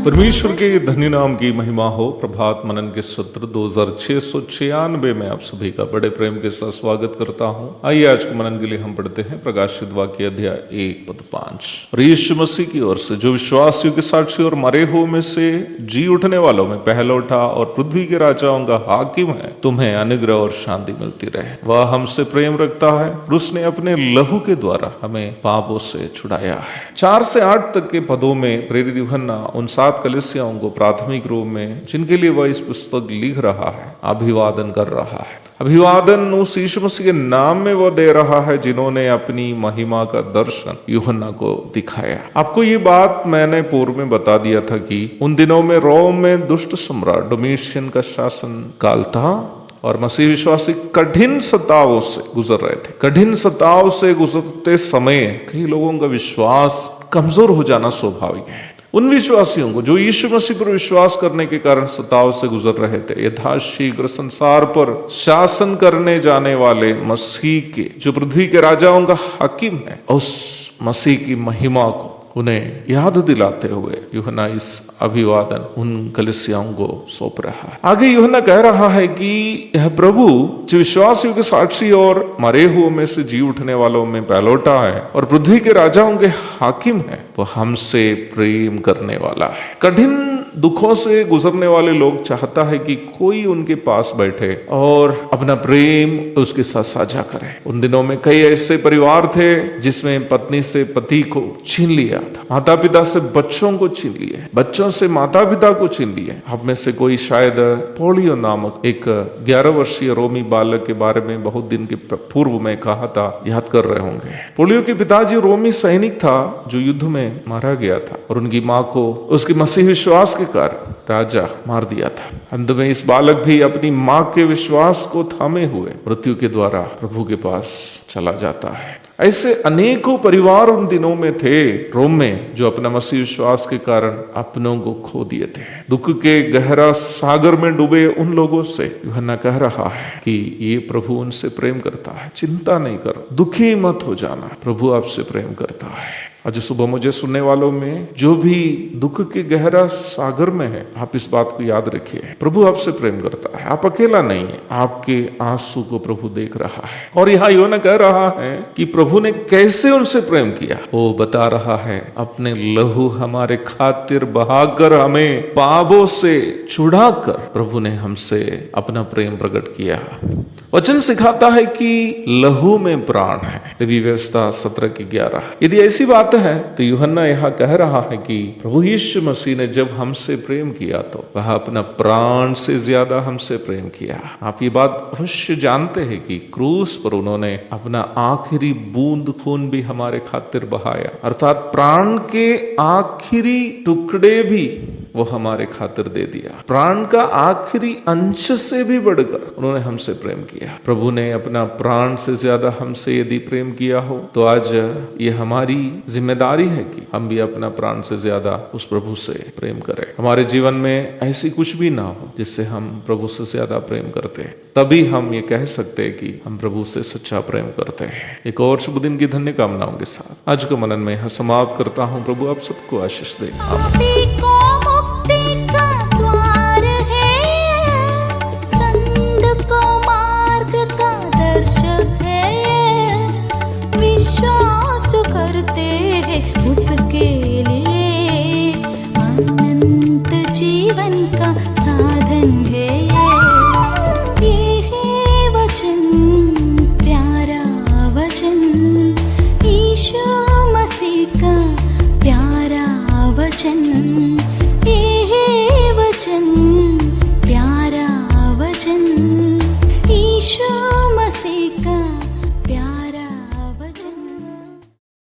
परमेश्वर के धन्य नाम की महिमा हो। प्रभात मनन के सत्र 2696 में आप सभी का बड़े प्रेम के साथ स्वागत करता हूं। आइए आज के मनन के लिए हम पढ़ते हैं प्रकाशित वाक्य अध्याय 1 पद 5। और यीशु मसीह की ओर से जो विश्वासियों के साक्षी और मरे हुए में से जी उठने वालों में पहला उठा और पृथ्वी के राजाओं का हाकिम है, तुम्हें अनुग्रह और शांति मिलती रहे। वह हमसे प्रेम रखता है और उसने अपने लहू के द्वारा हमें पापों से छुड़ाया है। 4 से 8 तक के पदों में प्रेरित यूहन्ना उन 7 कलीसियाओं को प्राथमिक रूप में, जिनके लिए वह इस पुस्तक लिख रहा है, अभिवादन कर रहा है। अभिवादन उस यीशु मसीह के नाम में वह दे रहा है जिन्होंने अपनी महिमा का दर्शन यूहन्ना को दिखाया। आपको ये बात मैंने पूर्व में बता दिया था कि उन दिनों में रोम में दुष्ट सम्राट डोमिशियन का शासन काल था और मसीह विश्वासी कठिन सतावों से गुजर रहे थे। कठिन सताव से गुजरते समय कई लोगों का विश्वास कमजोर हो जाना स्वाभाविक है। उन विश्वासियों को जो यीशु मसीह पर विश्वास करने के कारण सताव से गुजर रहे थे, यथाशीघ्र संसार पर शासन करने जाने वाले मसीह के, जो पृथ्वी के राजाओं का हाकिम है, उस मसीह की महिमा को उन्हें याद दिलाते हुए यूहन्ना इस अभिवादन उन कलीसियाओं को सौंप रहा है। आगे यूहन्ना कह रहा है कि यह प्रभु जो विश्वासियों के साक्षी और मरे हुए में से जी उठने वालों में पहलौठा है और पृथ्वी के राजाओं के हाकिम है, वह हमसे प्रेम करने वाला है। कठिन दुखों से गुजरने वाले लोग चाहता है कि कोई उनके पास बैठे और अपना प्रेम उसके साथ साझा करे। उन दिनों में कई ऐसे परिवार थे जिसमें पत्नी से पति को छीन लिया था, माता पिता से बच्चों को छीन लिए, बच्चों से माता पिता को छीन लिए। आप में से कोई शायद पोलियो नामक एक 11 वर्षीय रोमी बालक के बारे में बहुत दिन के पूर्व में कहा था, याद कर रहे होंगे। पोलियो के पिताजी रोमी सैनिक था जो युद्ध में मारा गया था और उनकी माँ को उसके मसीह विश्वास के कारण राजा मार दिया था। अंत में इस बालक भी अपनी माँ के विश्वास को थामे हुए मृत्यु के द्वारा प्रभु के पास चला जाता है। ऐसे अनेकों परिवार उन दिनों में थे रोम में जो अपना मसीह विश्वास के कारण अपनों को खो दिए थे। दुख के गहरा सागर में डूबे उन लोगों से यूहन्ना कह रहा है कि ये प्रभु उनसे प्रेम करता है, चिंता नहीं करो, दुखी मत हो जाना, प्रभु आपसे प्रेम करता है। आज सुबह मुझे सुनने वालों में जो भी दुख के गहरा सागर में है, आप इस बात को याद रखिए, प्रभु आपसे प्रेम करता है, आप अकेला नहीं है, आपके आंसू को प्रभु देख रहा है। और यहाँ यूहन्ना कह रहा है कि प्रभु ने कैसे उनसे प्रेम किया, वो बता रहा है, अपने लहू हमारे खातिर बहाकर हमें पापों से छुड़ाकर प्रभु ने हमसे अपना प्रेम प्रकट किया। वचन सिखाता है कि लहू में प्राण है। लेवी व्यवस्था 17:11। यदि ऐसी बात है तो यूहन्ना यहाँ कह रहा है कि प्रभु यीशु मसीह ने जब हमसे प्रेम किया तो वह अपना प्राण से ज्यादा हमसे प्रेम किया। आप ये बात अवश्य जानते हैं कि क्रूस पर उन्होंने अपना आखिरी बूंद खून भी हमारे खातिर बहाया, अर्थात प्राण के आखिरी टुकड़े भी वो हमारे खातिर दे दिया। प्राण का आखिरी अंश से भी बढ़कर उन्होंने हमसे प्रेम किया। प्रभु ने अपना प्राण से ज्यादा हमसे यदि प्रेम किया हो तो आज ये हमारी जिम्मेदारी है कि हम भी अपना प्राण से ज्यादा उस प्रभु से प्रेम करें। हमारे जीवन में ऐसी कुछ भी ना हो जिससे हम प्रभु से ज्यादा प्रेम करते हैं, तभी हम ये कह सकते हैं कि हम प्रभु से सच्चा प्रेम करते हैं। एक और शुभ दिन की धन्य कामनाओं के साथ आज का मनन में समाप्त करता हूँ। प्रभु आप सबको आशीष दे। उसके लिए अनंत जीवन का साधन है ये है वचन, प्यारा वचन, यीशु मसीह का वचन